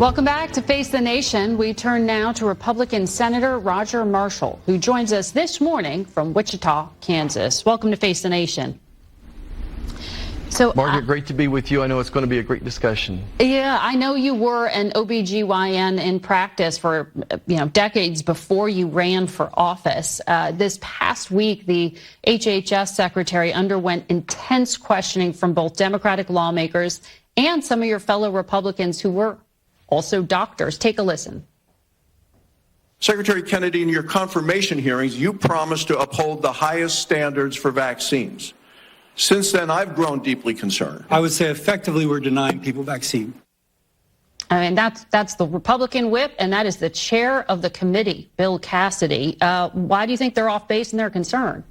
Welcome back to Face the Nation. We turn now to Republican Senator Roger Marshall, who joins us this morning from Wichita, Kansas. Welcome to Face the Nation. So, Margaret, great to be with you. I know it's going to be a great discussion. Yeah, I know you were an OBGYN in practice for decades before you ran for office. This past week, the HHS secretary underwent intense questioning from both Democratic lawmakers and some of your fellow Republicans who were also doctors. Take a listen. Secretary Kennedy, in your confirmation hearings, you promised to uphold the highest standards for vaccines. Since then, I've grown deeply concerned. I would say effectively we're denying people vaccine. I mean, that's the Republican whip, and that is the chair of the committee, Bill Cassidy. Why do you think they're off base in their concern?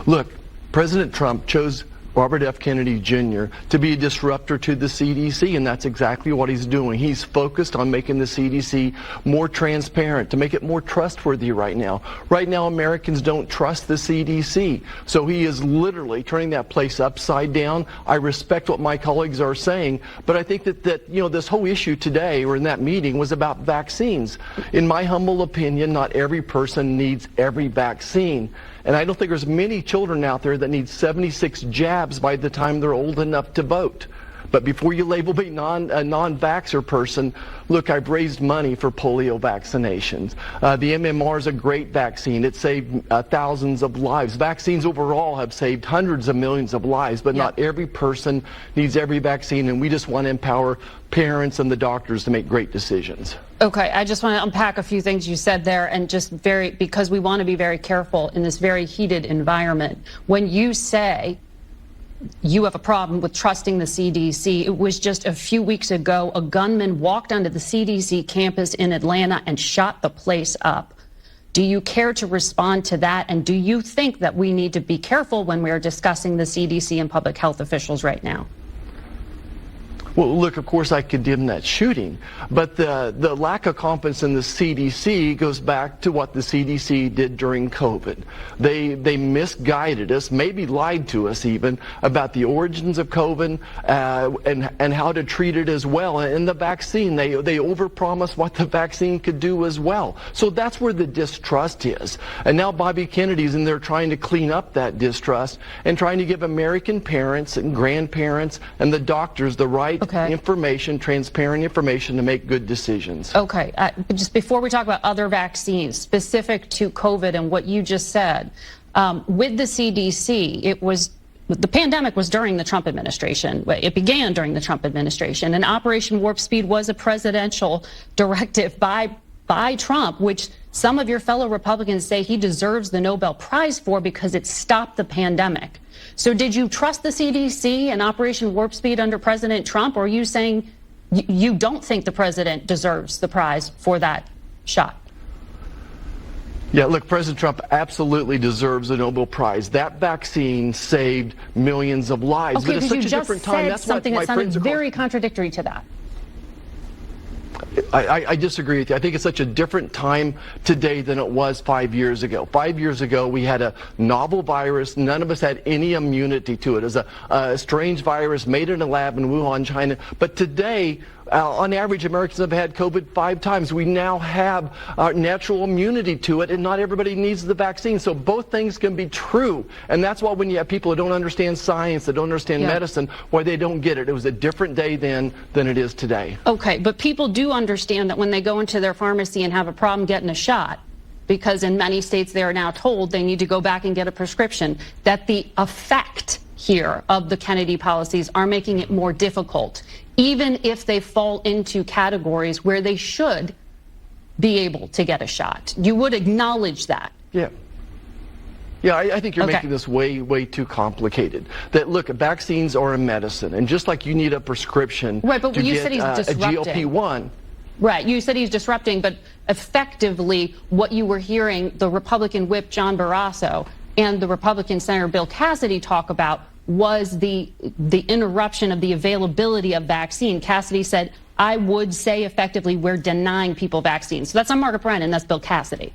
Look, President Trump chose Robert F. Kennedy Jr. to be a disruptor to the CDC, and that's exactly what he's doing. He's focused on making the CDC more transparent, to make it more trustworthy right now. Right now, Americans don't trust the CDC, so he is literally turning that place upside down. I respect what my colleagues are saying, but I think that this whole issue today, or in that meeting, was about vaccines. In my humble opinion, not every person needs every vaccine. And I don't think there's many children out there that need 76 jabs by the time they're old enough to vote. But before you label me a non-vaxxer person, look, I've raised money for polio vaccinations. The MMR is a great vaccine. It saved thousands of lives. Vaccines overall have saved hundreds of millions of lives, but not every person needs every vaccine, and we just want to empower parents and the doctors to make great decisions. Okay, I just want to unpack a few things you said there, and because we want to be very careful in this very heated environment. When you say you have a problem with trusting the CDC, it was just a few weeks ago a gunman walked onto the CDC campus in Atlanta and shot the place up. Do you care to respond to that? And do you think that we need to be careful when we are discussing the CDC and public health officials right now? Well, look, of course I condemn that shooting, but the lack of confidence in the CDC goes back to what the CDC did during COVID. They misguided us, maybe lied to us even, about the origins of COVID and how to treat it as well. And the vaccine, they overpromised what the vaccine could do as well. So that's where the distrust is. And now Bobby Kennedy's in there trying to clean up that distrust and trying to give American parents and grandparents and the doctors the right information, transparent information to make good decisions. Okay, just before we talk about other vaccines specific to COVID and what you just said, with the CDC, the pandemic was during the Trump administration. It began during the Trump administration, and Operation Warp Speed was a presidential directive by Trump, which some of your fellow Republicans say he deserves the Nobel Prize for because it stopped the pandemic. So did you trust the CDC and Operation Warp Speed under President Trump, or are you saying you don't think the president deserves the prize for that shot? Yeah, look, President Trump absolutely deserves a Nobel Prize. That vaccine saved millions of lives. Okay, but it's such a different time. That's something that sounded very contradictory to that. I disagree with you. I think it's such a different time today than it was 5 years ago. 5 years ago, we had a novel virus. None of us had any immunity to it. It was a strange virus made in a lab in Wuhan, China. But today, on average, Americans have had COVID 5 times. We now have natural immunity to it, and not everybody needs the vaccine. So both things can be true. And that's why when you have people who don't understand science, that don't understand medicine, why they don't get it. It was a different day then than it is today. Okay, but people do understand that when they go into their pharmacy and have a problem getting a shot, because in many states they are now told they need to go back and get a prescription, that the effect here of the Kennedy policies are making it more difficult, even if they fall into categories where they should be able to get a shot. You would acknowledge that. Yeah. Yeah, I think you're making this way too complicated. That, look, vaccines are a medicine, and just like you need a prescription to get a GLP-1. Right, you said he's disrupting, but effectively what you were hearing the Republican whip John Barrasso and the Republican Senator Bill Cassidy talk about was the interruption of the availability of vaccine. Cassidy said, I would say effectively we're denying people vaccines. So that's not Margaret Brennan, that's Bill Cassidy.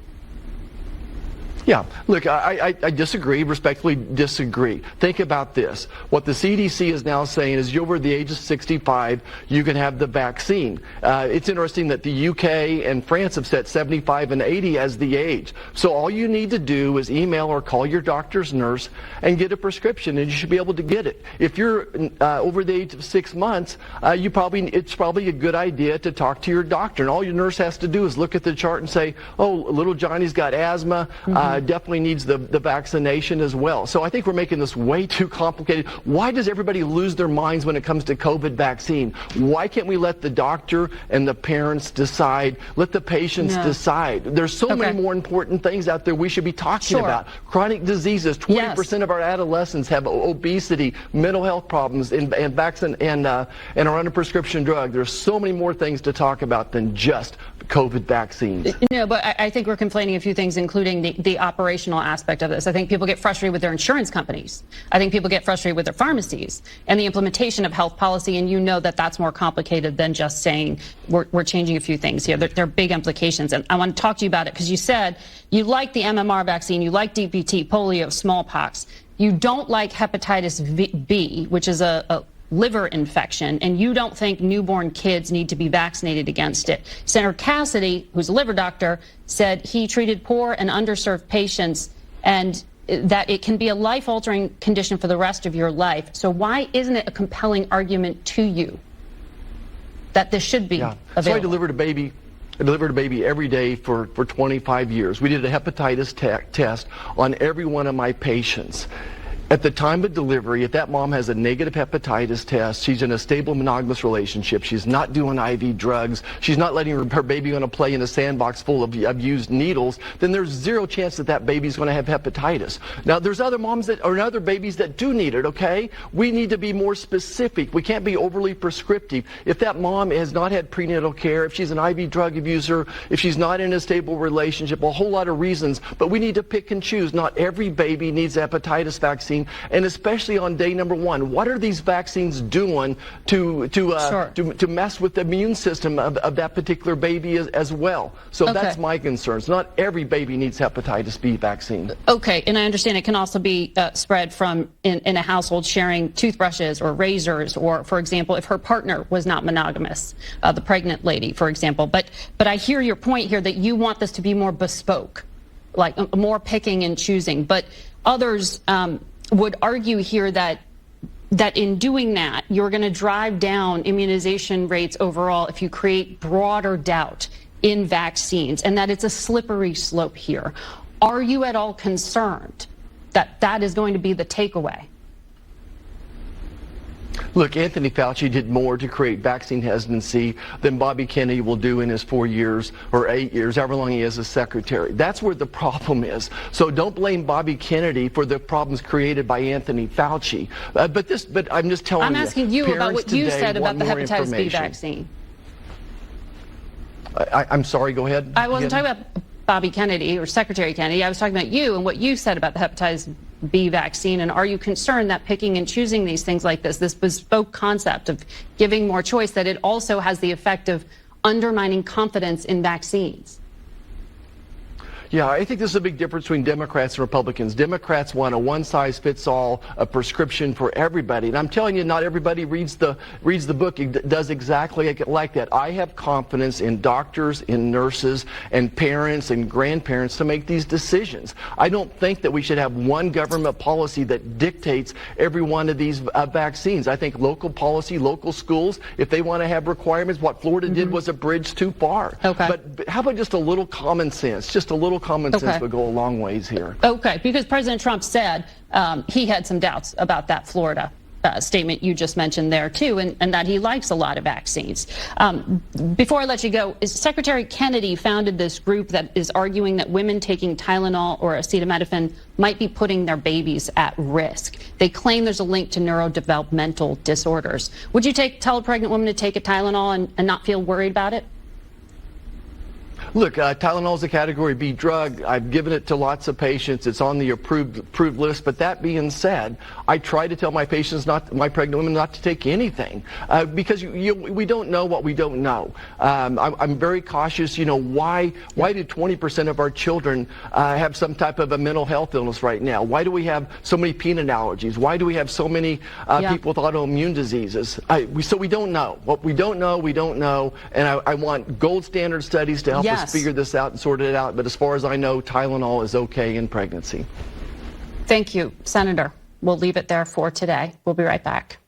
Yeah, look, I disagree, respectfully disagree. Think about this. What the CDC is now saying is you're over the age of 65, you can have the vaccine. It's interesting that the UK and France have set 75 and 80 as the age. So all you need to do is email or call your doctor's nurse and get a prescription, and you should be able to get it. If you're over the age of 6 months, it's probably a good idea to talk to your doctor, and all your nurse has to do is look at the chart and say, oh, little Johnny's got asthma, definitely needs the vaccination as well. So I think we're making this way too complicated. Why does everybody lose their minds when it comes to COVID vaccine? Why can't we let the doctor and the parents decide, let the patients decide? There's so many more important things out there we should be talking about. Chronic diseases, 20% of our adolescents have obesity, mental health problems, and are on a prescription drug. There's so many more things to talk about than just COVID vaccines. No, but I think we're conflating a few things, including the operational aspect of this. I think people get frustrated with their insurance companies. I think people get frustrated with their pharmacies and the implementation of health policy, and you know that that's more complicated than just saying we're changing a few things here. There are big implications, and I want to talk to you about it because you said you like the MMR vaccine, you like DPT, polio, smallpox. You don't like hepatitis B, which is a liver infection, and you don't think newborn kids need to be vaccinated against it. Senator Cassidy, who's a liver doctor, said he treated poor and underserved patients and that it can be a life-altering condition for the rest of your life. So why isn't it a compelling argument to you that this should be available? So I delivered a baby every day for 25 years. We did a hepatitis test on every one of my patients. At the time of delivery, if that mom has a negative hepatitis test, she's in a stable monogamous relationship, she's not doing IV drugs, she's not letting her baby going to play in a sandbox full of used needles, then there's zero chance that that baby's going to have hepatitis. Now, there's other moms or other babies that do need it, okay? We need to be more specific. We can't be overly prescriptive. If that mom has not had prenatal care, if she's an IV drug abuser, if she's not in a stable relationship, a whole lot of reasons, but we need to pick and choose. Not every baby needs a hepatitis vaccine. And especially on day number 1, what are these vaccines doing to mess with the immune system of that particular baby as well? So that's my concerns. Not every baby needs hepatitis B vaccine. Okay, and I understand it can also be spread from in a household sharing toothbrushes or razors, or, for example, if her partner was not monogamous, the pregnant lady, for example. But I hear your point here that you want this to be more bespoke, like more picking and choosing. But others would argue here that in doing that, you're going to drive down immunization rates overall if you create broader doubt in vaccines, and that it's a slippery slope here. Are you at all concerned that that is going to be the takeaway? Look, Anthony Fauci did more to create vaccine hesitancy than Bobby Kennedy will do in his 4 years or 8 years, however long he is as secretary. That's where the problem is. So don't blame Bobby Kennedy for the problems created by Anthony Fauci. But I'm just telling you. I'm asking you about what you said about the hepatitis B vaccine. I'm sorry, go ahead. I wasn't talking about Bobby Kennedy or Secretary Kennedy. I was talking about you and what you said about the hepatitis B vaccine. And are you concerned that picking and choosing these things like this bespoke concept of giving more choice, that it also has the effect of undermining confidence in vaccines? Yeah, I think there's a big difference between Democrats and Republicans. Democrats want a one-size-fits-all prescription for everybody. And I'm telling you, not everybody reads the book. It does exactly like that. I have confidence in doctors, in nurses, and parents and grandparents to make these decisions. I don't think that we should have one government policy that dictates every one of these vaccines. I think local policy, local schools, if they want to have requirements, what Florida did was a bridge too far. Okay. But how about just a little common sense? Just a little common sense would go a long ways here. Okay, because President Trump said he had some doubts about that Florida statement you just mentioned there too, and that he likes a lot of vaccines. Before I let you go, Secretary Kennedy founded this group that is arguing that women taking Tylenol or acetaminophen might be putting their babies at risk. They claim there's a link to neurodevelopmental disorders. Would you tell a pregnant woman to take a Tylenol and not feel worried about it? Look, Tylenol is a Category B drug. I've given it to lots of patients. It's on the approved list. But that being said, I try to tell my patients, my pregnant women, not to take anything because we don't know what we don't know. I'm very cautious. You know, why do 20% of our children have some type of a mental health illness right now? Why do we have so many peanut allergies? Why do we have so many people with autoimmune diseases? So we don't know. What we don't know, we don't know. And I want gold standard studies to help us figure this out and sort it out. But as far as I know, Tylenol is okay in pregnancy. Thank you, Senator. We'll leave it there for today. We'll be right back.